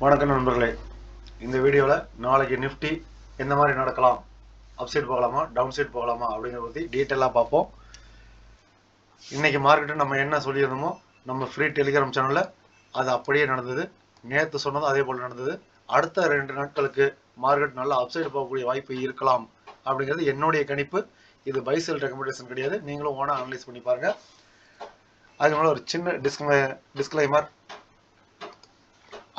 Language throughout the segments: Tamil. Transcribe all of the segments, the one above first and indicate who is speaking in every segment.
Speaker 1: வணக்கம் நண்பர்களே. இந்த வீடியோவில் நாளைக்கு நிஃப்டி எந்த மாதிரி நடக்கலாம், அப்சைட் போகலாமா டவுன் சைட் போகலாமா அப்படிங்கிறத பற்றி டீட்டெயிலாக பார்ப்போம். இன்னைக்கு மார்க்கெட்டு நம்ம என்ன சொல்லியிருந்தோமோ நம்ம ஃப்ரீ டெலிகிராம் சேனலில் அது அப்படியே நடந்தது. நேற்று சொன்னதும் அதே போல் நடந்தது. அடுத்த 2 நாட்களுக்கு மார்க்கெட் நல்லா அப்சைடு போகக்கூடிய வாய்ப்பு இருக்கலாம் அப்படிங்கிறது என்னுடைய கணிப்பு. இது பை செல் ரெக்கமெண்டேஷன் கிடையாது. நீங்களும் ஓனாக அனலைஸ் பண்ணி பாருங்கள். அதுக்கு மேலே ஒரு சின்ன disclaimer.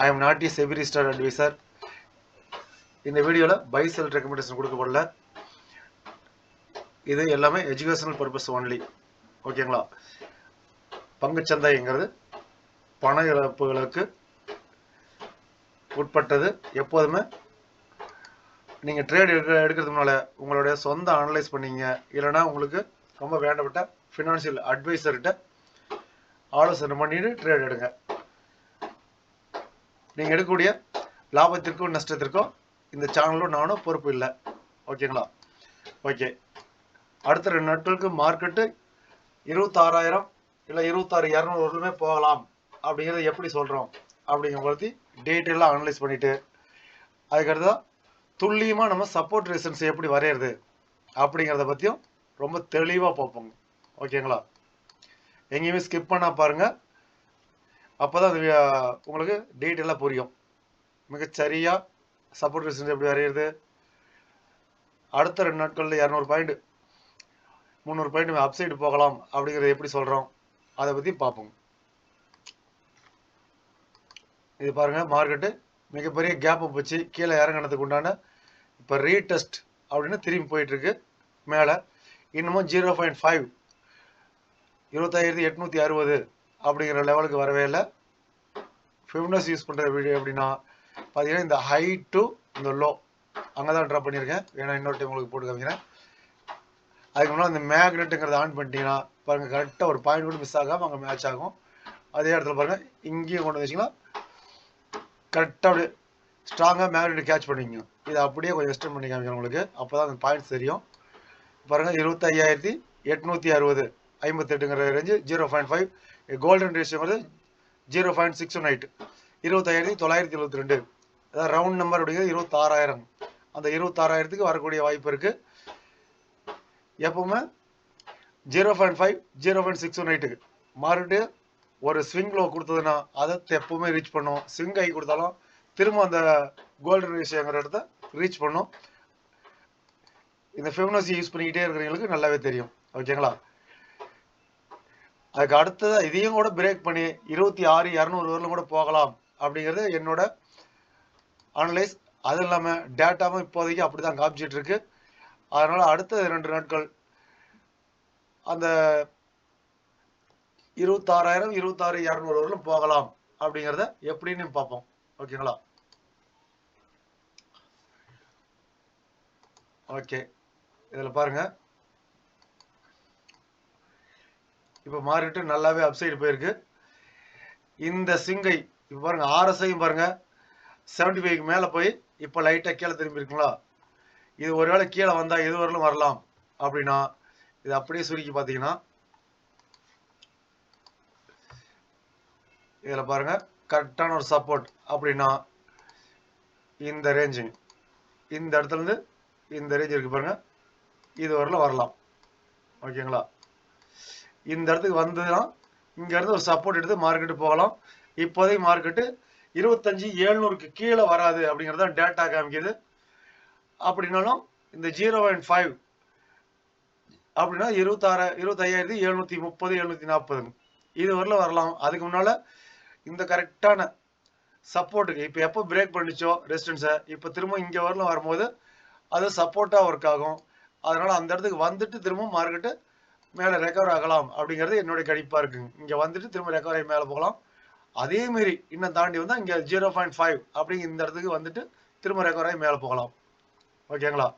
Speaker 1: I am not a SEBI registered advisor. இந்த வீடியோவில் பை செல் ரெக்கமெண்டேஷன் கொடுக்கப்படல. இது எல்லாமே எஜுகேஷனல் பர்பஸ் ஒன்லி. ஓகேங்களா? பங்குச்சந்தைங்கிறது பண இழப்புகளுக்கு உட்பட்டது. எப்போதுமே நீங்கள் ட்ரேட் எடுக்கிறதுக்கு முன்னால் உங்களுடைய சொந்த அனலைஸ் பண்ணீங்க, இல்லைனா உங்களுக்கு ரொம்ப வேண்டப்பட்ட ஃபினான்ஷியல் அட்வைசர்கிட்ட ஆலோசனை பண்ணிட்டு ட்ரேட் எடுங்க. நீங்கள் எடுக்கக்கூடிய லாபத்திற்கும் நஷ்டத்திற்கும் இந்த சேனலும் நானும் பொறுப்பு இல்லை. ஓகேங்களா? ஓகே. அடுத்த 2 நாட்களுக்கு மார்க்கெட்டு 26,000 இல்லை 26,200 வரலுமே போகலாம் அப்படிங்கிறத எப்படி சொல்கிறோம் அப்படிங்கிற பற்றி டீட்டெயிலாக அனலைஸ் பண்ணிவிட்டு அதுக்கடுத்து துல்லியமாக நம்ம சப்போர்ட் ரெசிஸ்டன்ஸ் எப்படி வரையிறது அப்படிங்கிறத பற்றியும் ரொம்ப தெளிவாக பார்ப்போங்க. ஓகேங்களா? எங்கேயுமே ஸ்கிப் பண்ணா பாருங்கள். அப்போ தான் அது உங்களுக்கு டீட்டெயிலாக புரியும். மிகச்சரியாக சப்போர்ட் ரெசிஸ்டன்ஸ் எப்படி வரையிறது, அடுத்த 2 நாட்களில் 200 பாயிண்ட் 300 பாயிண்ட் அப்சைடு போகலாம் அப்படிங்கிறத எப்படி சொல்கிறோம் அதை பற்றி பார்ப்போம். இது பாருங்கள், மார்க்கெட்டு மிகப்பெரிய கேப்பை வச்சு கீழே இறங்கினதுக்கு உண்டான இப்போ ரீடெஸ்ட் அப்படின்னு திரும்பி போயிட்டுருக்கு. மேலே இன்னமும் 0.5 25,860 அப்படிங்கிற லெவலுக்கு வரவே இல்லை. ஃபிப்னஸ் யூஸ் பண்ணுற வீடியோ அப்படின்னா பார்த்தீங்கன்னா இந்த ஹை டு இந்த லோ அங்கே தான் ட்ரா பண்ணியிருக்கேன். வேணா இன்னொரு டைம் உங்களுக்கு போட்டு காமிக்கிறேன். அதுக்கு முன்னாடி இந்த மேக்னெட்டுங்கிறத ஆன் பண்ணிட்டீங்கன்னா பாருங்கள், கரெக்டாக ஒரு பாயிண்ட் கூட மிஸ் ஆகாமல் அங்கே மேட்ச் ஆகும். அதே இடத்துல பாருங்கள், இங்கேயும் கொண்டு வச்சிங்கன்னா கரெக்டாக அப்படியே ஸ்ட்ராங்காக மேக்னெட் கேட்ச் பண்ணிங்க. இதை அப்படியே கொஞ்சம் எக்ஸ்டெண்ட் பண்ணி காமிக்கிறேன் உங்களுக்கு. அப்போ தான் அந்த பாயிண்ட்ஸ் தெரியும். பாருங்கள், 25,860 58ங்கிற ரேஞ்சு 0.5. கோல்டன் ரேஷியோங்கிறது 0.618. 25,972. அதாவது ரவுண்ட் நம்பர் அப்படிங்கிறது 26,000. அந்த 26,000க்கு வரக்கூடிய வாய்ப்பு இருக்குது. எப்பவுமே 0.5 0.618க்கு மார்க்கெட்டு ஒரு ஸ்விங் லோ கொடுத்ததுன்னா அதை எப்பவுமே ரீச் பண்ணும். ஸ்விங் ஆகி கொடுத்தாலும் திரும்ப அந்த கோல்டன் ரேஷியோங்கிற இடத்த ரீச் பண்ணும். இந்த ஃபிபொனாச்சி யூஸ் பண்ணிக்கிட்டே இருக்கிறவங்களுக்கு நல்லாவே தெரியும். ஓகேங்களா? அதுக்கு அடுத்தது இதையும் கூட பிரேக் பண்ணி 26,200 வரலும் கூட போகலாம் அப்படிங்கிறது என்னோட அனலைஸ். அது இல்லாமல் டேட்டாவும் இப்போதைக்கு அப்படி தான் காமிச்சிட்டு இருக்கு. அதனால் அடுத்த 2 நாட்கள் அந்த 26,000 26,200 வரலும் போகலாம் அப்படிங்கிறத எப்படின்னு பார்ப்போம். ஓகேங்களா? ஓகே. இதில் பாருங்கள், இப்போ மார்க்கெட்டு நல்லாவே அப்சைடு போயிருக்கு. இந்த ஸ்விங்கை இப்போ பாருங்கள், ஆர்எஸ்ஐயும் பாருங்கள் 75க்கு மேலே போய் இப்போ லைட்டாக கீழே திரும்பி இருக்குங்களா? இது ஒருவேளை கீழே வந்தால் எது வரலும் வரலாம் அப்படின்னா இது அப்படியே சுருக்கி பார்த்தீங்கன்னா இதில் பாருங்கள், கரெக்டான ஒரு சப்போர்ட் அப்படின்னா இந்த ரேஞ்சு, இந்த இடத்துலேருந்து இந்த ரேஞ்ச் இருக்குது பாருங்கள், இது வரலும் வரலாம். ஓகேங்களா? இந்த இடத்துக்கு வந்ததுன்னா இங்கேருந்து ஒரு சப்போர்ட் எடுத்து மார்க்கெட்டு போகலாம். இப்போதைக்கு மார்க்கெட்டு 25,700க்கு கீழே வராது அப்படிங்கிறத டேட்டா காமிக்குது. அப்படின்னாலும் இந்த 0.5 அப்படின்னா 25,730 740 இது வரல வரலாம். அதுக்கு முன்னால் இந்த கரெக்டான சப்போர்ட்டுக்கு இப்போ எப்போ பிரேக் பண்ணிச்சோ ரெசிஸ்டன்ஸை இப்போ திரும்ப இங்கே வரலாம் வரும்போது அது சப்போர்ட்டாக ஒர்க் ஆகும். அதனால் அந்த இடத்துக்கு வந்துட்டு திரும்ப மார்க்கெட்டு மேலே ரெக்கவர் ஆகலாம் அப்படிங்கிறது என்னுடைய கணிப்பாக இருக்குங்க. இங்கே வந்துட்டு திரும்ப ரெக்கவர் ஆகி மேலே போகலாம். அதேமாரி இன்னும் தாண்டி வந்தால் இங்கே 0.5 அப்படிங்கிற இந்த இடத்துக்கு வந்துட்டு திரும்ப ரெக்கவர் ஆகி மேலே போகலாம். ஓகேங்களா?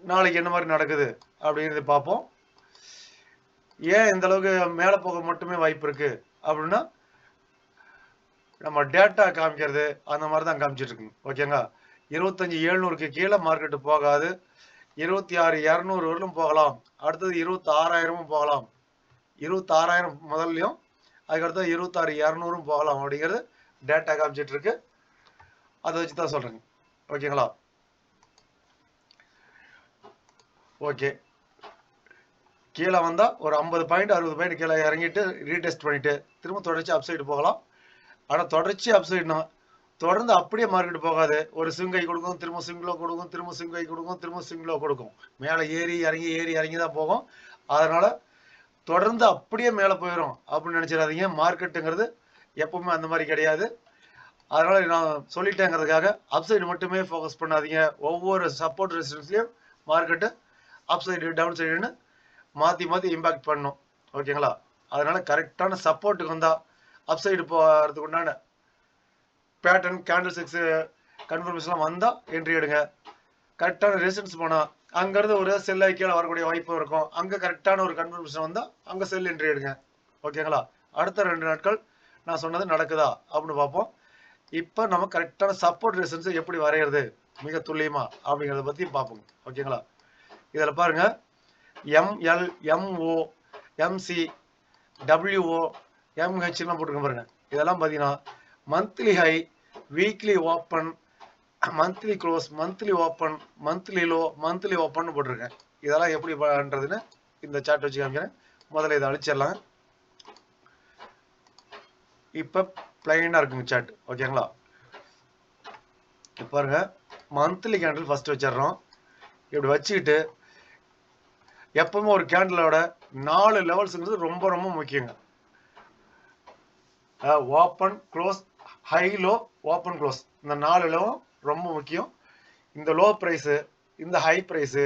Speaker 1: நாளைக்கு என்ன மாதிரி நடக்குது அப்படிங்கிறது பார்ப்போம். ஏன் இந்த அளவுக்கு மேலே போக மட்டுமே வாய்ப்பு இருக்குது அப்படின்னா நம்ம டேட்டா காமிக்கிறது அந்த மாதிரி தான் காமிச்சிட்டு இருக்குங்க. ஓகேங்களா? 25,700க்கு கீழே மார்க்கெட்டு போகாது. 26,200 வரலும் போகலாம். அடுத்தது 26,000 போகலாம். 26,000 முதல்லையும் அதுக்கடுத்து 26,200 போகலாம் அப்படிங்கிறது டேட்டா காமிச்சிட்டு இருக்கு, அதை வச்சு தான் சொல்றேங்க. ஓகேங்களா? ஓகே, கீழே வந்தா ஒரு 50 பாயிண்ட் 60 பாயிண்ட் கீழே இறங்கிட்டு ரீடெஸ்ட் பண்ணிட்டு திரும்ப தொடர்ச்சி அப்சைடு போகலாம். ஆனா தொடர்ச்சி அப்சைடுனா தொடர்ந்து அப்படியே மார்க்கெட் போகாது. ஒரு ஸ்விங்கை கொடுக்கும், திரும்ப ஸ்விங்லோ கொடுக்கும், திரும்ப ஸ்விங்கை கொடுக்கும், திரும்ப ஸ்விங்லோ கொடுக்கும். மேலே ஏறி இறங்கி தான் போகும். அதனால தொடர்ந்து அப்படியே மேலே போயிடும் அப்படின்னு நினைச்சிடாதீங்க. மார்க்கெட்டுங்கிறது எப்பவுமே அந்த மாதிரி கிடையாது. அதனால நான் சொல்லிட்டேங்கிறதுக்காக அப்சைடு மட்டுமே ஃபோக்கஸ் பண்ணாதீங்க. ஒவ்வொரு சப்போர்ட் ரெசிஸ்டன்ஸ்லயும் மார்க்கெட்டு அப்சைடு டவுன் சைடுன்னு மாற்றி மாற்றி இம்பாக்ட் பண்ணும். ஓகேங்களா? அதனால கரெக்டான சப்போர்ட்டுக்கு வந்தா அப்சைடு போகிறதுக்கு உண்டான பேட்டர்ன் கேண்டில் சிக்ஸ் கன்ஃபர்மேஷன்லாம் வந்தால் என்ட்ரி எடுங்க. கரெக்டான ரெசிஸ்டன்ஸ் போனால் அங்கேருந்து ஒரு செல் கீழே வரக்கூடிய வாய்ப்பு இருக்கும். அங்கே கரெக்டான ஒரு கன்ஃபர்மேஷன் வந்தால் அங்கே செல் என்ட்ரி எடுங்க. ஓகேங்களா? அடுத்த 2 நாட்கள் நான் சொன்னது நடக்குதா அப்படின்னு பார்ப்போம். இப்போ நம்ம கரெக்டான சப்போர்ட் ரெசிஸ்டன்ஸ் எப்படி வரைகிறது மிக துல்லியமா அப்படிங்கிறத பற்றி பார்ப்போம். ஓகேங்களா? இதில் பாருங்க, எம்எல், எம்ஓ, எம்சி, டபிள்யூஓ, எம்ஹெச்லாம் போட்டுருக்க பாருங்க. இதெல்லாம் பார்த்தீங்கன்னா monthly high, weekly open, monthly close, monthly open, monthly low, monthly open போட்டிருக்கேன். இதெல்லாம் எப்படி பண்றதுன்னு இந்த சார்ட் வச்சு காமிக்கிறேன். முதல்ல இதை அழிச்சிடலாம். இப்போ பிளைனா இருக்குங்க சார்ட். ஓகேங்களா? இப்போ பாருங்க, மந்த்லி கேண்டில் ஃபர்ஸ்ட் வச்சிடறோம். இப்படி வச்சுக்கிட்டு எப்பவுமே ஒரு கேண்டிலோட 4 லெவல்ஸுங்கிறது ரொம்ப ரொம்ப முக்கியங்க. Open, close, high, low, open, close, இந்த 4 லெவலும் ரொம்ப முக்கியம். இந்த லோ பிரைஸு, இந்த ஹை பிரைஸு,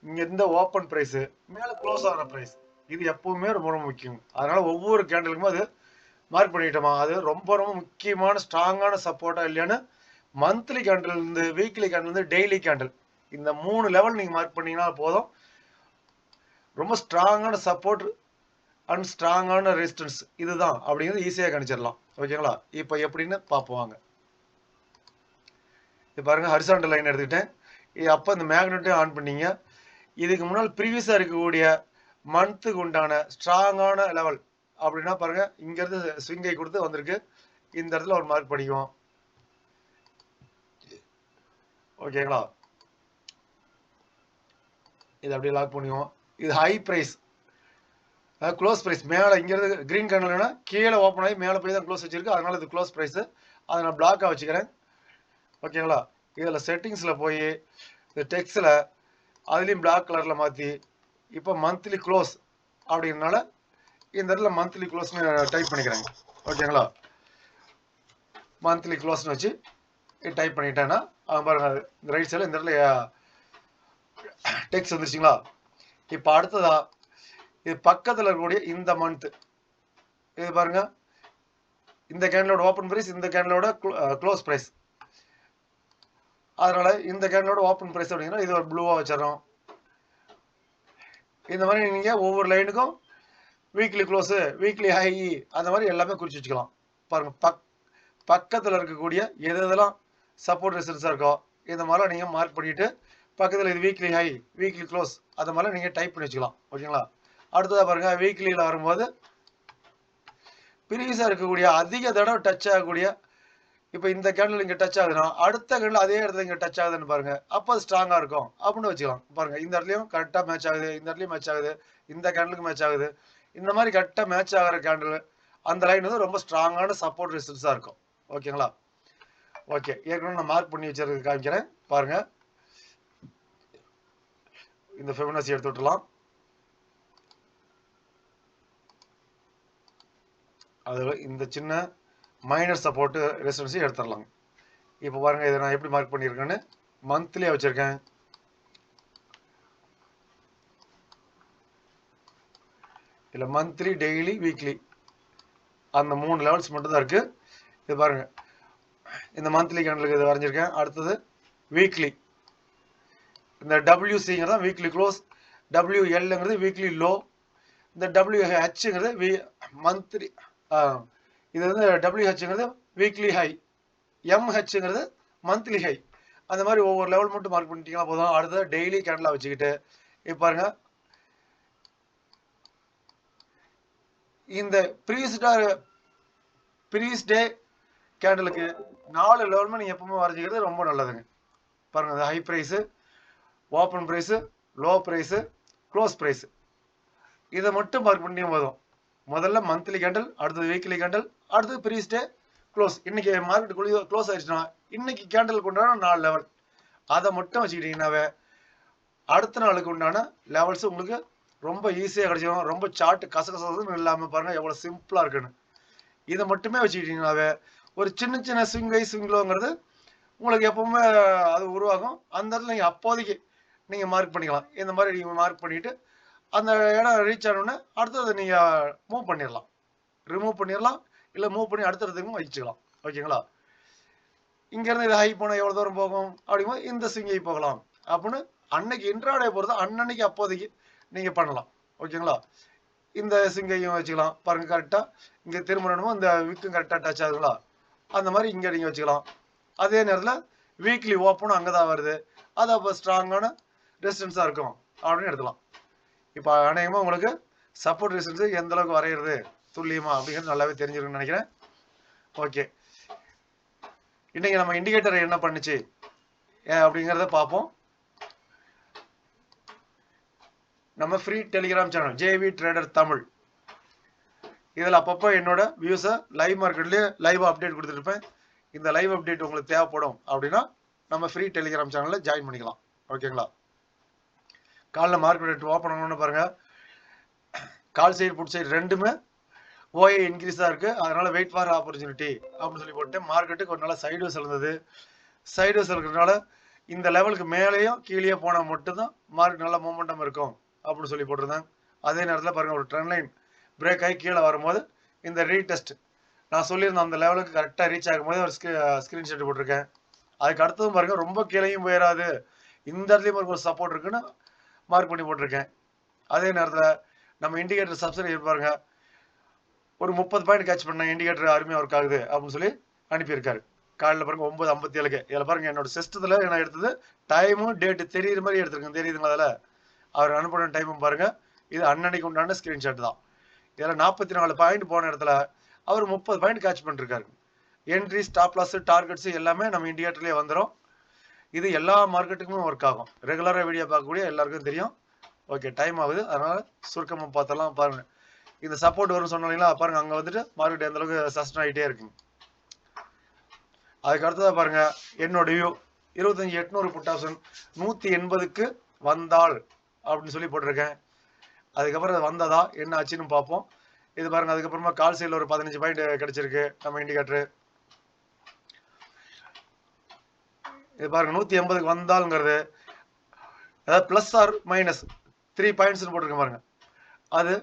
Speaker 1: இங்க இந்த ஓப்பன் பிரைஸு, மேலே க்ளோஸ் ஆகிற பிரைஸ், இது எப்பவுமே ரொம்ப ரொம்ப முக்கியம். அதனால ஒவ்வொரு கேண்டலுக்குமே அது மார்க் பண்ணிட்டோமா, அது ரொம்ப ரொம்ப முக்கியமான ஸ்ட்ராங்கான சப்போர்ட்டா இல்லையான்னு மந்த்லி கேண்டில் இருந்து வீக்லி கேண்டில் இருந்து டெய்லி கேண்டில் இந்த 3 லெவல் நீங்க மார்க் பண்ணீங்கன்னா போதும். ரொம்ப ஸ்ட்ராங்கான சப்போர்ட் அண்ட் ஸ்ட்ராங்கான ரெசிஸ்டன்ஸ் இதுதான் அப்படிங்கிறது ஈஸியாக கணிச்சிடலாம். ஓகேங்களா? இப்போ எப்படின்னு பார்ப்போம் வாங்க. இப்போ பாருங்க, ஹரிசாண்டல் லைன் எடுத்துக்கிட்டேன். அப்போ இந்த மேக்னெட்டையும் ஆன் பண்ணீங்க. இதுக்கு முன்னால் ப்ரீவியஸாக இருக்கக்கூடிய மந்த்துக்கு உண்டான ஸ்ட்ராங்கான லெவல் அப்படின்னா பாருங்க, இங்கேருந்து ஸ்விங்கை கொடுத்து வந்திருக்கு. இந்த இடத்துல ஒரு மார்க் பண்ணிக்குவோம். ஓகேங்களா? இது அப்படியே லாக் பண்ணிக்குவோம். இது ஹை ப்ரைஸ், க்ளோஸ் ப்ரைஸ். மேலே இங்கிறது கிரீன் கேண்டல்னா கீழே ஓப்பன் ஆகி மேலே போய் தான் க்ளோஸ் வச்சிருக்கு. அதனால இது க்ளோஸ் ப்ரைஸ். அதை நான் பிளாக்காக வச்சுக்கிறேன். ஓகேங்களா? இதில் செட்டிங்ஸில் போய் இந்த டெக்ஸ்டில் அதுலேயும் பிளாக் கலரில் மாற்றி இப்போ மந்த்லி க்ளோஸ் அப்படிங்கிறனால இந்த இடத்துல மந்த்லி க்ளோஸ்னு டைப் பண்ணிக்கிறேங்க. ஓகேங்களா? மந்த்லி க்ளோஸ்னு வச்சு டைப் பண்ணிட்டேன்னா பாருங்க, இந்த ரைட் சைடில் இந்த இடத்துல டெக்ஸ்ட் வந்துருச்சுங்களா? இப்போ அடுத்ததா இது பக்கத்தில் இருக்கக்கூடிய இந்த மந்த் இது பாருங்க, இந்த கேண்டலோட ஓப்பன் பிரைஸ், இந்த கேண்டலோட க்ளோஸ் பிரைஸ். அதனால இந்த கேண்டலோட ஓப்பன் பிரைஸ் அப்படிங்கன்னா இது ஒரு ப்ளூவா வச்சிடறோம். இந்த மாதிரி நீங்க ஒவ்வொரு லைனுக்கும் வீக்லி க்ளோஸ், வீக்லி ஹை, அந்த மாதிரி எல்லாமே குறிச்சு வச்சுக்கலாம். பாருங்க, பக்கத்தில் இருக்கக்கூடிய எதெல்லாம் சப்போர்ட் ரெசிஸ்டன்ஸா இருக்கோ இந்த மாதிரிலாம் நீங்க மார்க் பண்ணிட்டு பக்கத்தில் இது வீக்லி ஹை, வீக்லி க்ளோஸ், அது மாதிரிலாம் நீங்க டைப் பண்ணி வச்சுக்கலாம். ஓகேங்களா? அடுத்ததா பாருங்க, வீக்லியில் வரும்போது ப்ரீவியஸா இருக்கக்கூடிய அதிக தடவை டச் ஆகக்கூடிய, இப்போ இந்த கேண்டில் இங்கே டச் ஆகுதுன்னா அடுத்த கேண்டில் அதே இடத்துல இங்கே டச் ஆகுதுன்னு பாருங்க, அப்போ அது ஸ்ட்ராங்காக இருக்கும் அப்படின்னு வச்சுக்கலாம். பாருங்க, இந்த இடத்துலையும் கரெக்டாக மேட்ச் ஆகுது, இந்த இடத்துலையும் மேட்ச் ஆகுது, இந்த கேண்டலுக்கு மேட்ச் ஆகுது. இந்த மாதிரி கரெக்டாக மேட்ச் ஆகிற கேண்டில் அந்த லைன் வந்து ரொம்ப ஸ்ட்ராங்கான சப்போர்ட் ரெசிஸ்டன்ஸாக இருக்கும். ஓகேங்களா? ஓகே, ஏற்கனவே நான் மார்க் பண்ணி வச்சிருக்க காமிக்கிறேன் பாருங்க. இந்த ஃபிபொனாச்சி எடுத்து விட்டுலாம். அதில் இந்த சின்ன மைனர் சப்போர்ட் ரெசிஸ்டன்ஸையும் எடுத்துடலாம். இப்போ பாருங்க, இதை நான் எப்படி மார்க் பண்ணியிருக்கேன்னு மந்த்லியாக வச்சிருக்கேன். இல்லை மந்த்லி, டெய்லி, வீக்லி அந்த 3 லெவல்ஸ் மட்டும் தான் இருக்கு. இது பாருங்க, இந்த மந்த்லி கேண்டலுக்கு இதை வரைஞ்சிருக்கேன். அடுத்தது வீக்லி, இந்த WCங்கிறது வீக்லி க்ளோஸ், WLங்கிறது வீக்லி லோ, இந்த WHங்கிறது மந்த்லி, இது வந்து WHங்கிறது வீக்லி ஹை, MHங்கிறது மந்த்லி ஹை. அந்த மாதிரி ஒவ்வொரு லெவல் மட்டும் மார்க் பண்ணிட்டீங்கன்னா போதும். அடுத்தது டெய்லி கேண்டலா வச்சுக்கிட்டு இப்போ பாருங்க, இந்த ப்ரீவியஸ் டே கேண்டலுக்கு 4 லெவலுமே நீங்க எப்பவுமே வரைஞ்சிக்கிறது ரொம்ப நல்லதுங்க. பாருங்க high price, open price, low price, close price, இதை மட்டும் மார்க் பண்ணி போதும். முதல்ல மந்த்லி கேண்டல், அடுத்தது வீக்லி கேண்டல், அடுத்தது ப்ரீவியஸ் டே க்ளோஸ். இன்னைக்கு மார்க்கெட் க்ளோஸ் ஆயிடுச்சுன்னா இன்னைக்கு கேண்டலுக்கு உண்டான 4 லெவல், அதை மட்டும் வச்சுக்கிட்டீங்கன்னாவே அடுத்த நாளுக்கு உண்டான லெவல்ஸ் உங்களுக்கு ரொம்ப ஈஸியாக கிடைச்சிடும். ரொம்ப சார்ட் கசகசன்னு இல்லாமல் பாருங்க எவ்வளோ சிம்பிளாக இருக்குன்னு. இதை மட்டுமே வச்சுக்கிட்டீங்கன்னாவே ஒரு சின்ன சின்ன ஸ்விங் வைஸ் ஸ்விங்லோங்கிறது உங்களுக்கு எப்பவுமே அது உருவாகும். அந்த இடத்துல நீங்கள் அப்போதைக்கு நீங்கள் மார்க் பண்ணிக்கலாம். இந்த மாதிரி நீங்கள் மார்க் பண்ணிட்டு அந்த இடம் ரீச் ஆனோடனே அடுத்தது நீங்கள் மூவ் பண்ணிடலாம், ரிமூவ் பண்ணிடலாம், இல்லை மூவ் பண்ணி அடுத்த இடத்துக்கும் வச்சுக்கலாம். ஓகேங்களா? இங்கேருந்து இது ஹை போனால் எவ்வளோ தூரம் போகும் அப்படிங்கும்போது இந்த ஸ்விங்கை போகலாம் அப்படின்னு அன்னைக்கு இன்ட்ராடே போகிறது அன்னன்னைக்கு அப்போதைக்கு நீங்கள் பண்ணலாம். ஓகேங்களா? இந்த ஸ்விங்கையும் வச்சுக்கலாம். பாருங்கள் கரெக்டாக இங்கே திரும்பணுமோ இந்த விக்கும் கரெக்டாக டச் ஆகுதுங்களா, அந்த மாதிரி இங்கே நீங்கள் வச்சுக்கலாம். அதே நேரத்தில் வீக்லி ஓப்பனும் அங்கே தான் வருது, அது அப்போ ஸ்ட்ராங்கான ரெசிஸ்டன்ஸாக இருக்கும் அப்படின்னு எடுத்துக்கலாம். இப்போ அநேகமாக உங்களுக்கு சப்போர்ட் ரெசிஸ்டன்ஸ் எந்த அளவுக்கு வரைகிறது துல்லியமா அப்படிங்கிறது நல்லாவே தெரிஞ்சிருக்குன்னு நினைக்கிறேன். ஓகே, இன்னைக்கு நம்ம இண்டிகேட்டர் என்ன பண்ணுச்சு அப்படிங்கிறத பார்ப்போம். நம்ம free Telegram channel JV trader Tamil, இதில் அப்பப்போ என்னோட வியூஸை லைவ் மார்க்கெட்லேயே லைவாக அப்டேட் கொடுத்துருப்பேன். இந்த லைவ் அப்டேட் உங்களுக்கு தேவைப்படும் அப்படின்னா நம்ம ஃப்ரீ டெலிகிராம் சேனலில் ஜாயின் பண்ணிக்கலாம். ஓகேங்களா? காலைல மார்க்கெட் ஓப்பன் ஆகணும்னு பாருங்கள், கால் சைடு புட் சைடு ரெண்டுமே ஓஏ இன்க்ரீஸாக இருக்குது. அதனால் வெயிட் ஃபார் ஆப்பர்ச்சுனிட்டி அப்படின்னு சொல்லி போட்டேன். மார்க்கெட்டுக்கு ஒரு நாள் சைடுவேஸ் இருந்தது. சைடுவேஸ் இருக்கிறதுனால இந்த லெவலுக்கு மேலேயும் கீழே போனால் மட்டும்தான் மார்க்கெட் நல்ல மூமெண்டம் இருக்கும் அப்படின்னு சொல்லி போட்டிருந்தாங்க. அதே நேரத்தில் பாருங்கள், ஒரு ட்ரெண்ட் லைன் பிரேக் ஆகி கீழே வரும்போது இந்த ரீடெஸ்ட் நான் சொல்லியிருந்தேன் அந்த லெவலுக்கு கரெக்டாக ரீச் ஆகும்போது ஒரு ஸ்க்ரீன்ஷாட் போட்டிருக்கேன். அதுக்கு அடுத்ததும் பாருங்கள், ரொம்ப கீழேயும் போயிடாது, இந்த இடத்துலையும் ஒரு சப்போர்ட் இருக்குன்னு மார்க் பண்ணி போட்டிருக்கேன். அதே நேரத்தில் நம்ம இண்டிகேட்டர் சப்ஸ்கிரைப் பாருங்க, ஒரு 30 பாயிண்ட் கேட்ச் பண்ண இண்டிகேட்டர் அருமையாக ஒர்க் ஆகுது அப்படின்னு சொல்லி அனுப்பியிருக்காரு. காலையில் பாருங்க 9:57. இதில் பாருங்க என்னோட சிஸ்டத்தில் நான் எடுத்தது டைமும் டேட்டு தெரியுற மாதிரி எடுத்திருக்கேன். தெரியுதுங்களா? அதில் அவர் அனுப்பின டைமும் பாருங்க, இது அன்னன்னைக்கு உண்டான ஸ்கிரீன்ஷாட் தான். இதில் 44 பாயிண்ட் போன இடத்துல அவர் 30 பாயிண்ட் கேட்ச் பண்ணிருக்காரு. என்ட்ரி, ஸ்டாப் லாஸ், டார்கெட்ஸ் எல்லாமே நம்ம இண்டிகேட்டர்லேயே வந்துடும். இது எல்லா மார்க்கெட்டுக்குமே ஒர்க் ஆகும். ரெகுலராக வீடியோ பார்க்கக்கூடிய எல்லாருக்கும் தெரியும். ஓகே, டைம் ஆகுது, அதனால சுருக்கமாக பார்த்தலாம். பாருங்க, இந்த சப்போர்ட் வரும்னு சொன்னீங்களா, பாருங்க அங்கே வந்துட்டு மார்க்கெட் எந்த அளவுக்கு சஸ்டன் ஆகிட்டே இருக்குங்க. அதுக்கு அடுத்ததாக பாருங்க என்னோட வியூ 25,800 புட் ஆப்ஷன் 180க்கு வந்தால் அப்படின்னு சொல்லி போட்டிருக்கேன். அதுக்கப்புறம் அது வந்ததா என்ன ஆச்சுன்னு பார்ப்போம். இது பாருங்க, அதுக்கப்புறமா கால் சைடில் ஒரு 15 பாயிண்ட் கிடைச்சிருக்கு நம்ம இண்டிகேட்டரு. இது பாருங்க 180க்கு வந்தாலுங்கிறது அதாவது பிளஸ் ஆர் மைனஸ் 3 பாயிண்ட்ஸ்னு போட்டிருக்கேன் பாருங்க. அது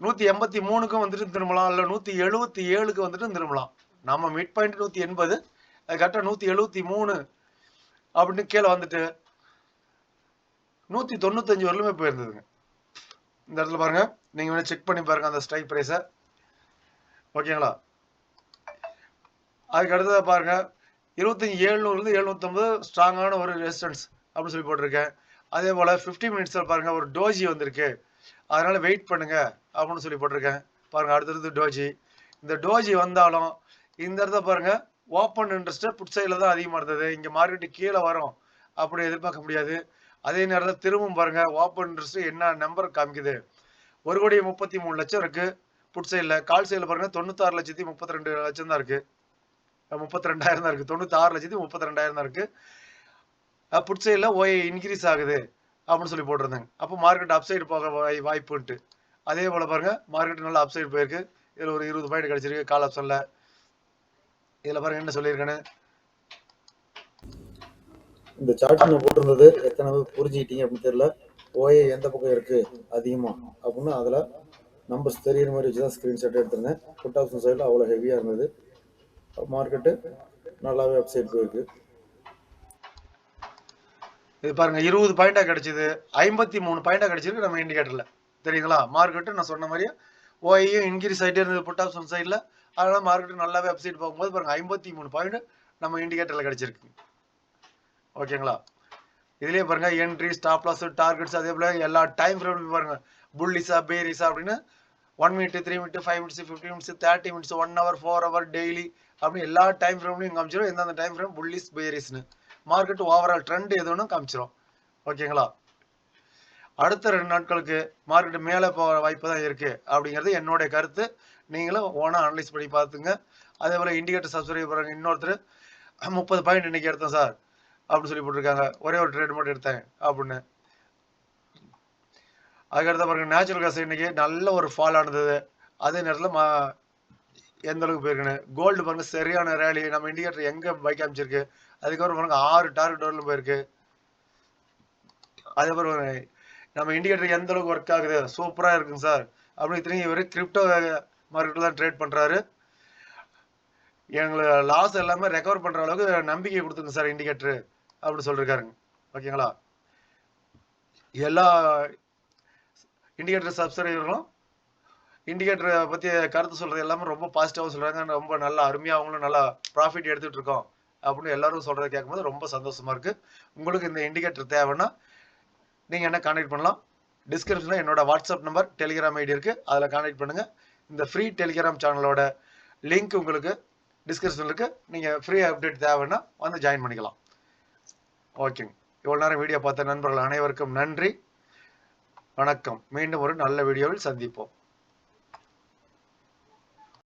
Speaker 1: 183க்கும் வந்துட்டு திரும்பலாம், இல்லை 177க்கு வந்துட்டு திரும்பலாம். நம்ம மிட் பாயிண்ட் 180, அது கரெக்டாக 173 அப்படின்னு கீழே வந்துட்டு 195 வரலுமே போயிருந்ததுங்க. இந்த இடத்துல பாருங்க, நீங்க வேணா செக் பண்ணி பாருங்க அந்த ஸ்ட்ரைக் பிரைஸை. ஓகேங்களா? அதுக்கு அடுத்ததாக பாருங்க 25,700 750 ஸ்ட்ராங்கான ஒரு ரெசிஸ்டன்ஸ் அப்படின்னு சொல்லி போட்டிருக்கேன். அதே போல் 50 மினிட்ஸில் பாருங்க ஒரு டோஜி வந்திருக்கு, அதனால வெயிட் பண்ணுங்க அப்படின்னு சொல்லி போட்டிருக்கேன். பாருங்க அடுத்தது டோஜி. இந்த டோஜி வந்தாலும் இந்த இடத்த பாருங்க ஓப்பன் இன்ட்ரெஸ்ட் புட் சைடில் தான் அதிகமாக இருந்தது. இங்கே மார்க்கெட்டு கீழே வரும் அப்படி எதிர்பார்க்க முடியாது. அதே நேரத்தில் திரும்பவும் பாருங்க ஓப்பன் இன்ட்ரெஸ்ட் என்ன நம்பர் காமிக்குது, 1,33,00,000 இருக்கு புட் சைடில். கால் சைடில் பாருங்க 96,32,00,000 தான் இருக்கு, 32,000 தான் இருக்கு, 96,32,000 தான் இருக்கு. புட் சைடில் ஓஏ இன்க்ரீஸ் ஆகுது அப்படின்னு சொல்லி போட்டிருந்தாங்க. அப்போ மார்க்கெட் அப்சைடு போக வாய்ப்புன்ட்டு. அதே போல் பாருங்க மார்க்கெட் நல்லா அப்சைடு போயிருக்கு. இதில் ஒரு 20 பாயிண்ட் கிடைச்சிருக்கு கால் ஆப்ஷனில். இதில் பாருங்க என்ன சொல்லியிருக்கேன்னு.
Speaker 2: இந்த சார்ட் நான் போட்டிருந்தது எத்தனை புரிஞ்சுக்கிட்டீங்க அப்படின்னு தெரியல. ஓஏ எந்த பக்கம் இருக்கு அதிகமா அப்படின்னு அதில் நம்பர்ஸ் தெரியுற மாதிரி வச்சு தான் ஸ்க்ரீன்ஷாட் எடுத்திருந்தேன். புட் ஆப்ஷன் சைடில் அவ்வளோ ஹெவியாக இருந்தது. மார்க்கெட்டு நல்லாவே அப்சைட் போயிருக்கு.
Speaker 1: இது பாருங்க 20 பாயிண்டா கிடைச்சிது, 53 பாயிண்டா கிடைச்சிருக்கு நம்ம இண்டிகேட்டர்ல. தெரியுங்களா? மார்க்கெட்டு நான் சொன்ன மாதிரியே ஓஐயும் இன்க்ரீஸ் ஆகிட்டே இருந்தது புட் ஆப்ஷன் சைடில். அதனால மார்க்கெட்டு நல்லாவே அப்சைட் போகும்போது பாருங்க 53 பாயிண்ட் நம்ம இண்டிகேட்டர்ல கிடைச்சிருக்கு. ஓகேங்களா? இதுலயே பாருங்க என்ட்ரி, ஸ்டாப் லாஸ், டார்கெட்ஸ், அதே போல எல்லா டைம் ஃப்ரேம் பாருங்க புல்லிஸா பேரிஸா அப்படின்னு 1 minute 3 minute 5 minutes 15 minutes 30 minutes 1 hour 4 hour daily அப்படி எல்லா டைம் ஃப்ரேம்லையும் காமிச்சிடும் எந்தெந்த டைம் ஃப்ரேம் புல்லிஸ் பேரிஸ்னு மார்க்கெட் ஓவரால் ட்ரெண்ட் எதுன்னு காமிச்சிடும். ஓகேங்களா? அடுத்த 2 நாட்களுக்கு மார்க்கெட் மேலே போக வாய்ப்பு தான் இருக்கு அப்படிங்கிறது என்னுடைய கருத்து. நீங்களும் ஓனா அனலைஸ் பண்ணி பார்த்துங்க. அதே போல இண்டிகேட்டர் சப்ஸ்கிரைப் பண்ணுறாங்க. இன்னொருத்தர் 30 பாயிண்ட் இன்னைக்கு எடுத்தேன் சார் அப்படின்னு சொல்லி போட்டிருக்காங்க. ஒரே ஒரு ட்ரேட் மட்டும் எடுத்தேன் அப்படின்னு. அதுக்கடுத்த பாருங்க நேச்சுரல் கேஸ் இன்னைக்கு நல்ல ஒரு ஃபால் ஆனது. அதே நேரத்தில் எந்த அளவுக்கு போயிருக்குன்னு கோல்டு பாருங்க சரியான ரேலி. நம்ம இண்டிகேட்டர் எங்க பைக் அமைச்சிருக்கு. அதுக்கப்புறம் பாருங்க 6 டார்கெட் வரலும் போயிருக்கு. அதே மாதிரி நம்ம இண்டிகேட்டர் எந்த அளவுக்கு ஒர்க் ஆகுது சூப்பரா இருக்குங்க சார் அப்படின்னு இத்தனையும் இவர் கிரிப்டோ மார்க்கெட்ல தான் ட்ரேட் பண்றாரு. எங்களை லாஸ் எல்லாமே ரெக்கவர் பண்ற அளவுக்கு நம்பிக்கை கொடுத்துங்க சார் இண்டிகேட்டர் அப்படின்னு சொல்லிருக்காருங்க. ஓகேங்களா? எல்லா இண்டிகேட்டர் சப்ஸ்கிரைபர்களும் இண்டிகேட்டரை பத்தி கருத்து சொல்றது எல்லாமே ரொம்ப பாசிட்டிவா சொல்றாங்க. ரொம்ப நல்லா அருமையா அவங்களும் நல்லா ப்ராஃபிட் எடுத்துட்டு இருக்கோம் அப்படின்னு எல்லாரும் சொல்றதை கேட்கும்போது ரொம்ப சந்தோஷமா இருக்கு. உங்களுக்கு இந்த இண்டிகேட்டர் தேவைன்னா நீங்க என்ன கான்டாக்ட் பண்ணலாம். டிஸ்கிரிப்ஷன்ல என்னோட வாட்ஸ்அப் நம்பர் டெலிகிராம் ஐடி இருக்கு. அதில் கான்டாக்ட் பண்ணுங்க. இந்த ஃப்ரீ டெலிகிராம் சேனலோட லிங்க் உங்களுக்கு டிஸ்கிரிப்ஷன்ல இருக்கு. நீங்க ஃப்ரீ அப்டேட் தேவைன்னா வந்து ஜாயின் பண்ணிக்கலாம். ஓகேங்க. இவ்வளவு நேரம் வீடியோ பார்த்த நண்பர்கள் அனைவருக்கும் நன்றி. வணக்கம். மீண்டும் ஒரு நல்ல வீடியோவில் சந்திப்போம்.